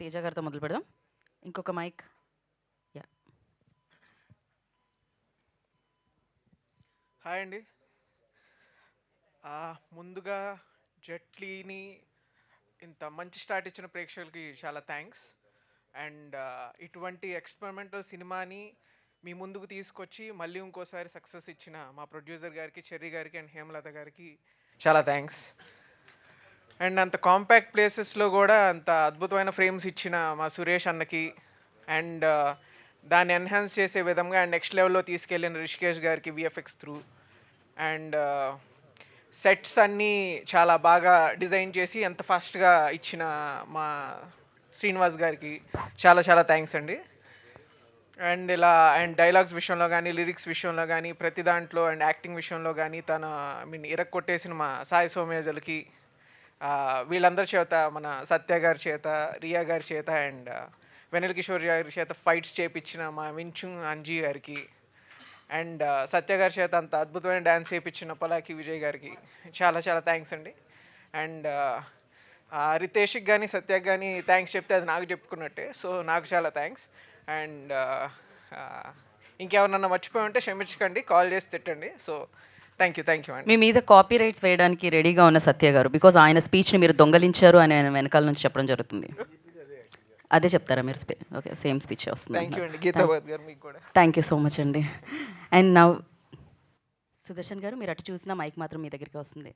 తేజ గారితో మొదలు పెడదాం. ఇంకొక మైక్. యా. హాయ్ అండి. ముందుగా జెట్లీని ఇంత మంచి స్టార్ట్ ఇచ్చిన ప్రేక్షకులకి చాలా థ్యాంక్స్. అండ్ ఇటువంటి ఎక్స్పెరిమెంటల్ సినిమాని మీ ముందుకు తీసుకొచ్చి మళ్ళీ ఇంకోసారి సక్సెస్ ఇచ్చిన మా ప్రొడ్యూసర్ గారికి, చెర్రీ గారికి అండ్ హేమలత గారికి చాలా థ్యాంక్స్. అండ్ అంత కాంపాక్ట్ ప్లేసెస్లో కూడా అంత అద్భుతమైన ఫ్రేమ్స్ ఇచ్చిన మా సురేష్ అన్నకి అండ్ దాన్ని ఎన్హాన్స్ చేసే విధంగా అండ్ నెక్స్ట్ లెవెల్లో తీసుకెళ్ళిన రిషికేష్ గారికి విఎఫ్ఎక్స్ త్రూ అండ్ సెట్స్ అన్నీ చాలా బాగా డిజైన్ చేసి ఎంత ఫాస్ట్గా ఇచ్చిన మా శ్రీనివాస్ గారికి చాలా చాలా థ్యాంక్స్ అండి. అండ్ ఇలా అండ్ డైలాగ్స్ విషయంలో కానీ, లిరిక్స్ విషయంలో కానీ, ప్రతి దాంట్లో అండ్ యాక్టింగ్ విషయంలో కానీ తన ఇరక్కొట్టేసిన మా సాయి సోమయాజులకి, వీళ్ళందరి చేత, మన సత్య గారి చేత, రియా గారి చేత అండ్ వెనిల్ కిషోర్ గారి చేత ఫైట్స్ చేపించిన మా వించుంగ్ అంజీ గారికి అండ్ సత్య గారి చేత అంత అద్భుతమైన డ్యాన్స్ చేయించిన పలాకి విజయ్ గారికి చాలా చాలా థ్యాంక్స్ అండి. అండ్ రితేష్కి కానీ, సత్యకి కానీ థ్యాంక్స్ చెప్తే అది నాకు చెప్పుకున్నట్టే. సో నాకు చాలా థ్యాంక్స్. అండ్ ఇంకెవరన్నా మర్చిపోయి ఉంటే క్షమించకండి, కాల్ చేసి తిట్టండి. సో థ్యాంక్ యూ అండి. మీ మీద కాపీ రైట్స్ వేయడానికి రెడీగా ఉన్న సత్య గారు, బికాజ్ ఆయన స్పీచ్ని మీరు దొంగలించారు అని ఆయన వెనకాల నుంచి చెప్పడం జరుగుతుంది. అదే చెప్తారా మీరు? ఓకే, సేమ్ స్పీచ్ వస్తుంది. థ్యాంక్ యూ అండి. గీతాబాద్ గారు మీకు కూడా థ్యాంక్ యూ సో మచ్ అండి. అండ్ నౌ సుదర్శన్ గారు, మీరు అటు చూసిన మైక్ మాత్రం మీ దగ్గరికి వస్తుంది.